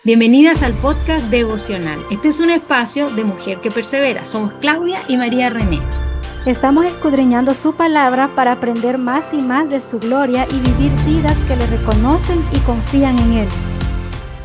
Bienvenidas al podcast devocional. Este es un espacio de Mujer que Persevera. Somos Claudia y María René. Estamos escudriñando su palabra para aprender más y más de su gloria y vivir vidas que le reconocen y confían en Él.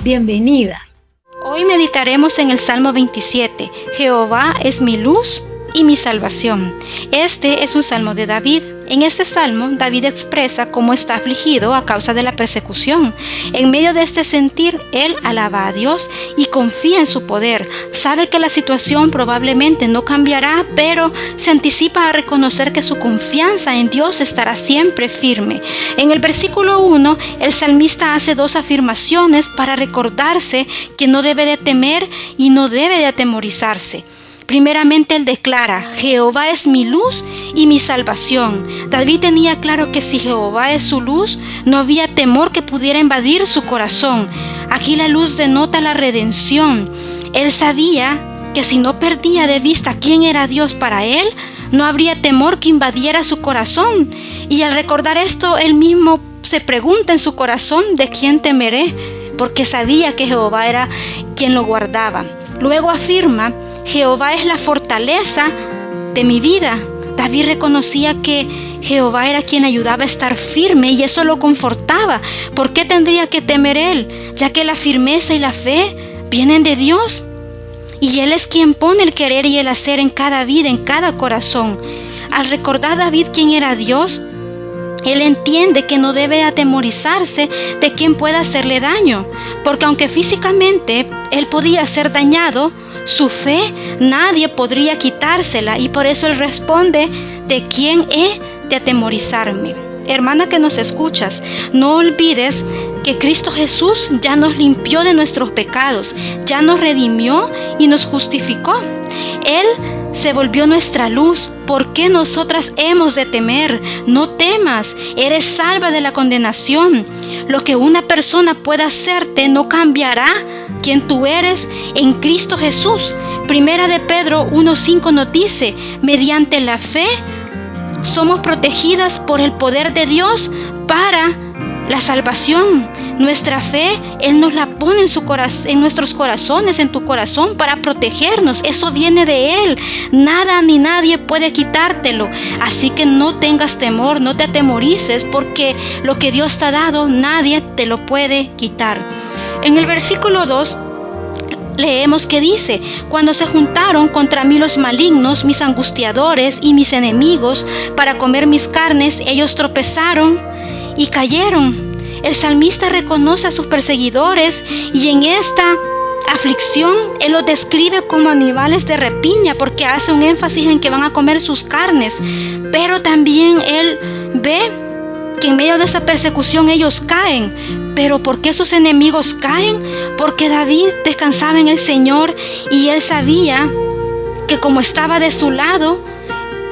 Bienvenidas. Hoy meditaremos en el Salmo 27. Jehová es mi luz y mi salvación. Este es un salmo de David. En este salmo, David expresa cómo está afligido a causa de la persecución. En medio de este sentir, él alaba a Dios y confía en su poder. Sabe que la situación probablemente no cambiará, pero se anticipa a reconocer que su confianza en Dios estará siempre firme. En el versículo 1, el salmista hace dos afirmaciones para recordarse que no debe de temer y no debe de atemorizarse. Primeramente él declara, Jehová es mi luz y mi salvación. David tenía claro que si Jehová es su luz, no había temor que pudiera invadir su corazón. Aquí la luz denota la redención. Él sabía que si no perdía de vista quién era Dios para él, no habría temor que invadiera su corazón. Y al recordar esto, él mismo se pregunta en su corazón, ¿de quién temeré? Porque sabía que Jehová era quien lo guardaba. Luego afirma, Jehová es la fortaleza de mi vida. David reconocía que Jehová era quien ayudaba a estar firme y eso lo confortaba. ¿Por qué tendría que temer él? Ya que la firmeza y la fe vienen de Dios. Y Él es quien pone el querer y el hacer en cada vida, en cada corazón. Al recordar David quién era Dios, él entiende que no debe atemorizarse de quien pueda hacerle daño, porque aunque físicamente él podía ser dañado, su fe nadie podría quitársela, y por eso él responde, ¿de quién he de atemorizarme? Hermana que nos escuchas, no olvides que Cristo Jesús ya nos limpió de nuestros pecados, ya nos redimió y nos justificó. Él se volvió nuestra luz. ¿Por qué nosotras hemos de temer? No temas, eres salva de la condenación. Lo que una persona pueda hacerte no cambiará quién tú eres en Cristo Jesús. Primera de Pedro 1:5 nos dice, mediante la fe somos protegidas por el poder de Dios para la salvación. Nuestra fe, Él nos la pone en nuestros corazones, en tu corazón, para protegernos. Eso viene de Él. Nada ni nadie puede quitártelo. Así que no tengas temor, no te atemorices, porque lo que Dios te ha dado, nadie te lo puede quitar. En el versículo 2, leemos que dice, cuando se juntaron contra mí los malignos, mis angustiadores y mis enemigos, para comer mis carnes, ellos tropezaron y cayeron. El salmista reconoce a sus perseguidores y en esta aflicción él los describe como animales de rapiña, porque hace un énfasis en que van a comer sus carnes. Pero también él ve que en medio de esa persecución ellos caen. ¿Pero por qué sus enemigos caen? Porque David descansaba en el Señor y él sabía que como estaba de su lado,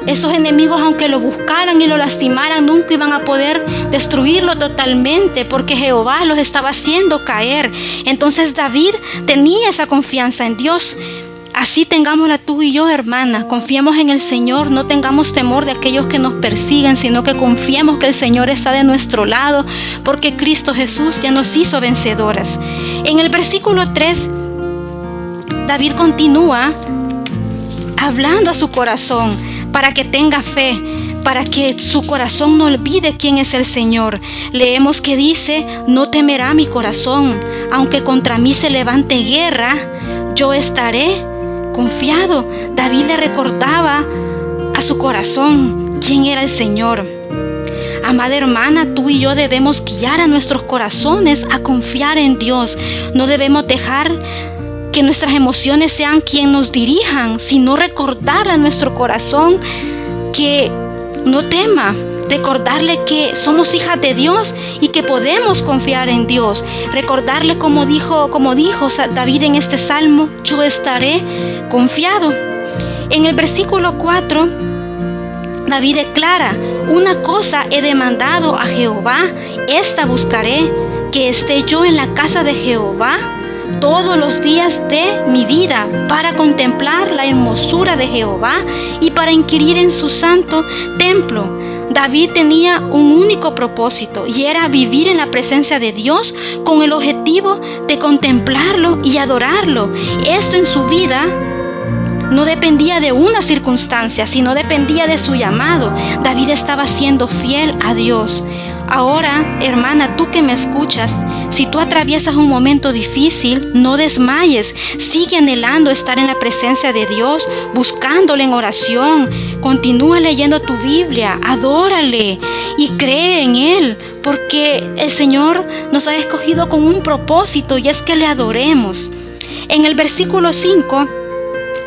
esos enemigos, aunque lo buscaran y lo lastimaran, nunca iban a poder destruirlo totalmente, porque Jehová los estaba haciendo caer. Entonces David tenía esa confianza en Dios. Así tengámosla tú y yo, hermana. Confiemos en el Señor, no tengamos temor de aquellos que nos persiguen, sino que confiemos que el Señor está de nuestro lado, porque Cristo Jesús ya nos hizo vencedoras. En el versículo 3, David continúa hablando a su corazón para que tenga fe, para que su corazón no olvide quién es el Señor. Leemos que dice, no temerá mi corazón, aunque contra mí se levante guerra, yo estaré confiado. David le recordaba a su corazón quién era el Señor. Amada hermana, tú y yo debemos guiar a nuestros corazones a confiar en Dios. No debemos dejar que nuestras emociones sean quien nos dirijan, sino recordarle a nuestro corazón que no tema, recordarle que somos hijas de Dios y que podemos confiar en Dios. Recordarle como dijo David en este salmo, yo estaré confiado. En el versículo 4, David declara, una cosa he demandado a Jehová, esta buscaré, que esté yo en la casa de Jehová todos los días de mi vida, para contemplar la hermosura de Jehová y para inquirir en su santo templo. David tenía un único propósito y era vivir en la presencia de Dios con el objetivo de contemplarlo y adorarlo. Esto en su vida no dependía de una circunstancia, sino dependía de su llamado. David estaba siendo fiel a Dios. Ahora, hermana, tú que me escuchas, si tú atraviesas un momento difícil, no desmayes. Sigue anhelando estar en la presencia de Dios, buscándole en oración. Continúa leyendo tu Biblia, adórale y cree en Él, porque el Señor nos ha escogido con un propósito y es que le adoremos. En el versículo 5,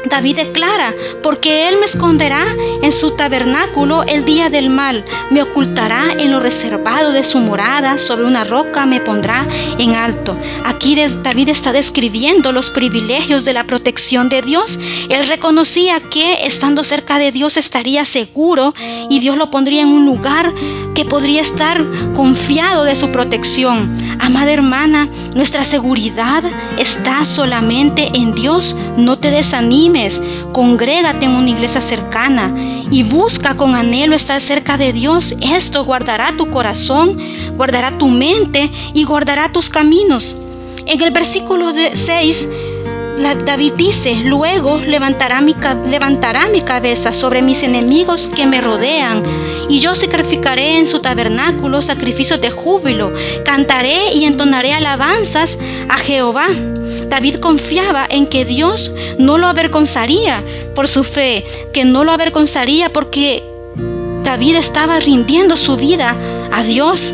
David declara: porque Él me esconderá en su tabernáculo el día del mal, me ocultará en lo reservado de su morada, sobre una roca me pondrá en alto. Aquí David está describiendo los privilegios de la protección de Dios. Él reconocía que estando cerca de Dios estaría seguro y Dios lo pondría en un lugar que podría estar confiado de su protección. Amada hermana, nuestra seguridad está solamente en Dios. No te desanimes, congrégate en una iglesia cercana y busca con anhelo estar cerca de Dios. Esto guardará tu corazón, guardará tu mente y guardará tus caminos. En el versículo 6, David dice: luego levantará mi cabeza sobre mis enemigos que me rodean, y yo sacrificaré en su tabernáculo sacrificios de júbilo, cantaré y entonaré alabanzas a Jehová. David confiaba en que Dios no lo avergonzaría por su fe, que no lo avergonzaría porque David estaba rindiendo su vida a Dios.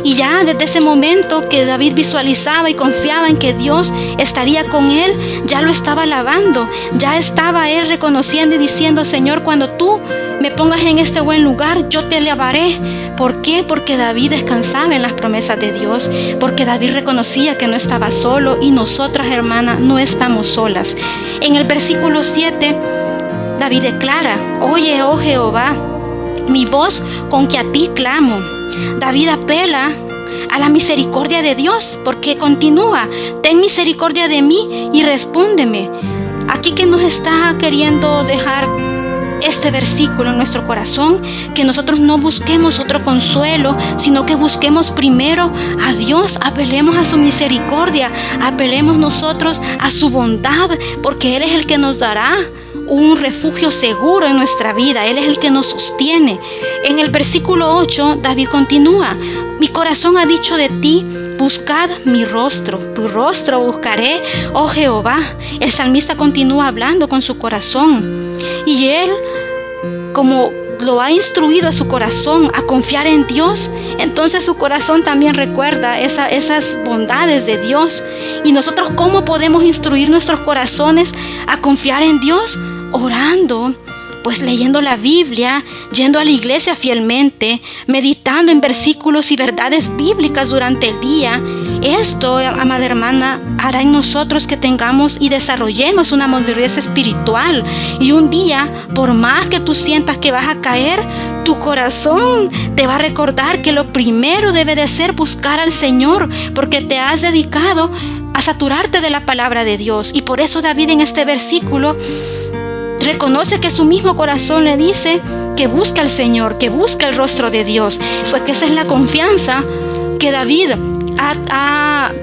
Y ya desde ese momento que David visualizaba y confiaba en que Dios estaría con él, ya lo estaba alabando, ya estaba él reconociendo y diciendo: Señor, cuando tú me pongas en este buen lugar, yo te alabaré. ¿Por qué? Porque David descansaba en las promesas de Dios, porque David reconocía que no estaba solo, y nosotras, hermanas, no estamos solas. En el versículo 7, David declara: oye, oh Jehová, mi voz con que a ti clamo. David apela a la misericordia de Dios, porque continúa: ten misericordia de mí y respóndeme. Aquí que nos está queriendo dejar este versículo en nuestro corazón, que nosotros no busquemos otro consuelo, sino que busquemos primero a Dios, apelemos a su misericordia, apelemos nosotros a su bondad, porque Él es el que nos dará un refugio seguro en nuestra vida. Él es el que nos sostiene. En el versículo 8, David continúa: mi corazón ha dicho de ti, buscad mi rostro, tu rostro buscaré, oh Jehová. El salmista continúa hablando con su corazón, y él, como lo ha instruido a su corazón a confiar en Dios, entonces su corazón también recuerda esas bondades de Dios. Y nosotros, ¿cómo podemos instruir nuestros corazones a confiar en Dios? Orando, pues leyendo la Biblia, yendo a la iglesia fielmente, meditando en versículos y verdades bíblicas durante el día. Esto, amada hermana, hará en nosotros que tengamos y desarrollemos una madurez espiritual. Y un día, por más que tú sientas que vas a caer, tu corazón te va a recordar que lo primero debe de ser buscar al Señor, porque te has dedicado a saturarte de la palabra de Dios. Y por eso David en este versículo reconoce que su mismo corazón le dice que busca al Señor, que busca el rostro de Dios, pues que esa es la confianza que David ha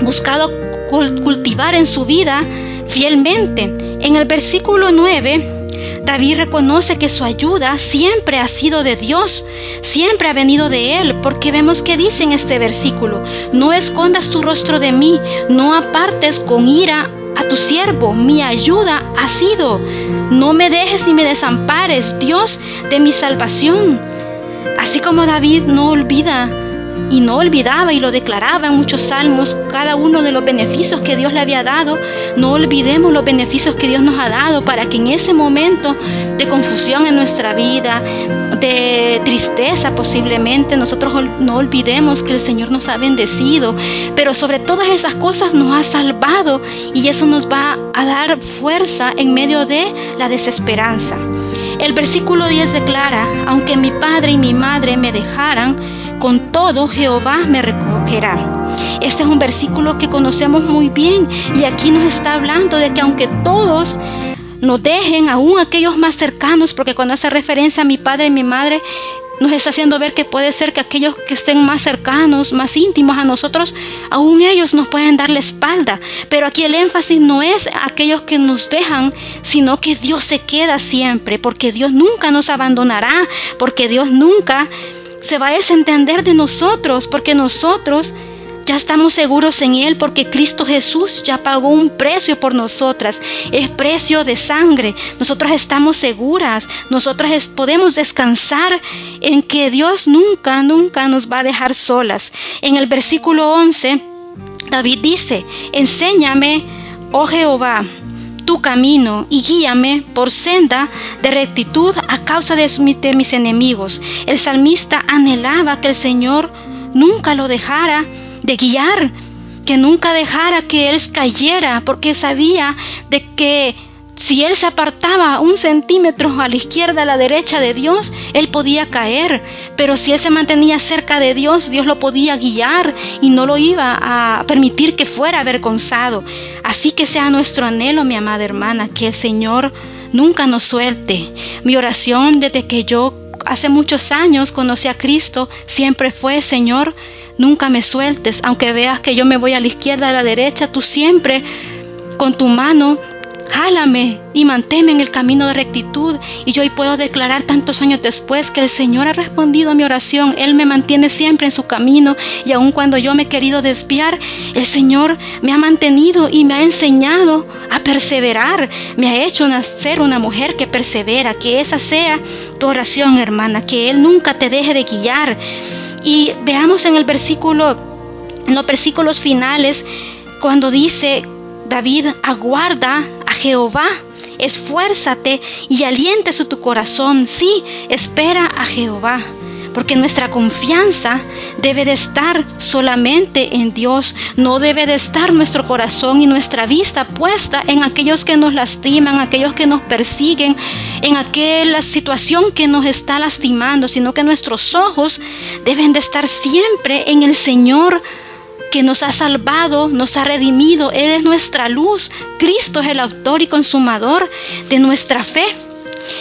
buscado cultivar en su vida fielmente. En el versículo 9, David reconoce que su ayuda siempre ha sido de Dios, siempre ha venido de Él, porque vemos que dice en este versículo: no escondas tu rostro de mí, no apartes con ira a tu siervo, mi ayuda ha sido. No me dejes ni me desampares, Dios de mi salvación. Así como David no olvidaba y lo declaraba en muchos salmos, cada uno de los beneficios que Dios le había dado, no olvidemos los beneficios que Dios nos ha dado, para que en ese momento de confusión en nuestra vida, de tristeza posiblemente, nosotros no olvidemos que el Señor nos ha bendecido, pero sobre todas esas cosas nos ha salvado, y eso nos va a dar fuerza en medio de la desesperanza. El versículo 10 declara: aunque mi padre y mi madre me dejaran, con todo Jehová me recogerá. Este es un versículo que conocemos muy bien, y aquí nos está hablando de que aunque todos nos dejen, aún aquellos más cercanos, porque cuando hace referencia a mi padre y mi madre, nos está haciendo ver que puede ser que aquellos que estén más cercanos, más íntimos a nosotros, aún ellos nos pueden dar la espalda. Pero aquí el énfasis no es aquellos que nos dejan, sino que Dios se queda siempre, porque Dios nunca nos abandonará, porque Dios nunca se va a desentender de nosotros, porque nosotros ya estamos seguros en Él, porque Cristo Jesús ya pagó un precio por nosotras. Es precio de sangre. Nosotras estamos seguras. Nosotras podemos descansar en que Dios nunca nos va a dejar solas. En el versículo 11, David dice: enséñame, oh Jehová, tu camino y guíame por senda de rectitud a causa de mis enemigos. El salmista anhelaba que el Señor nunca lo dejara de guiar, que nunca dejara que él cayera, porque sabía de que si él se apartaba 1 centímetro a la izquierda, a la derecha de Dios, él podía caer. Pero si él se mantenía cerca de Dios, Dios lo podía guiar y no lo iba a permitir que fuera avergonzado. Así que sea nuestro anhelo, mi amada hermana, que el Señor nunca nos suelte. Mi oración desde que yo hace muchos años conocí a Cristo siempre fue: Señor, nunca me sueltes, aunque veas que yo me voy a la izquierda, a la derecha, tú siempre con tu mano jálame y manténme en el camino de rectitud. Y yo hoy puedo declarar, tantos años después, que el Señor ha respondido a mi oración. Él me mantiene siempre en su camino, y aun cuando yo me he querido desviar, el Señor me ha mantenido y me ha enseñado a perseverar. Me ha hecho nacer una mujer que persevera. Que esa sea tu oración, hermana, que Él nunca te deje de guiar. Y veamos en los versículos finales, cuando dice David: aguarda a Jehová, esfuérzate y aliéntese tu corazón. Sí, espera a Jehová, porque nuestra confianza debe de estar solamente en Dios. No debe de estar nuestro corazón y nuestra vista puesta en aquellos que nos lastiman, aquellos que nos persiguen, en aquella situación que nos está lastimando, sino que nuestros ojos deben de estar siempre en el Señor, que nos ha salvado, nos ha redimido. Él es nuestra luz. Cristo es el autor y consumador de nuestra fe.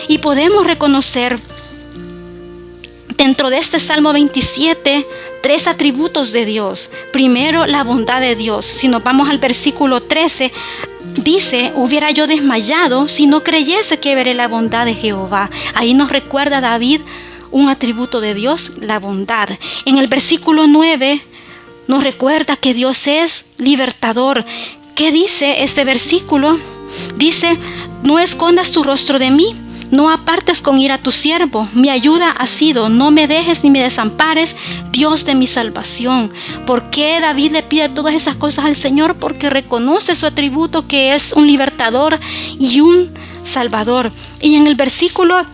Y podemos reconocer dentro de este Salmo 27 3 atributos de Dios. Primero, la bondad de Dios. Si nos vamos al versículo 13, dice: hubiera yo desmayado si no creyese que veré la bondad de Jehová. Ahí nos recuerda David un atributo de Dios, la bondad. En el versículo 9 nos recuerda que Dios es libertador. ¿Qué dice este versículo? Dice: no escondas tu rostro de mí, no apartes con ira a tu siervo. Mi ayuda ha sido, no me dejes ni me desampares, Dios de mi salvación. ¿Por qué David le pide todas esas cosas al Señor? Porque reconoce su atributo, que es un libertador y un salvador. Y en el versículo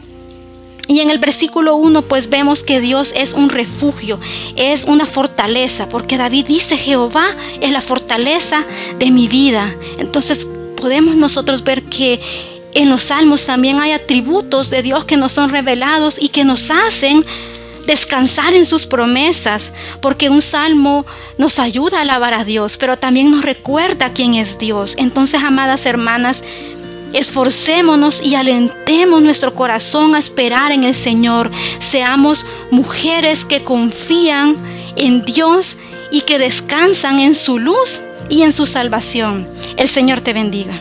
1 pues vemos que Dios es un refugio, es una fortaleza, porque David dice: Jehová es la fortaleza de mi vida. Entonces podemos nosotros ver que en los salmos también hay atributos de Dios que nos son revelados y que nos hacen descansar en sus promesas, porque un salmo nos ayuda a alabar a Dios, pero también nos recuerda quién es Dios. Entonces, amadas hermanas, esforcémonos y alentemos nuestro corazón a esperar en el Señor. Seamos mujeres que confían en Dios y que descansan en su luz y en su salvación. El Señor te bendiga.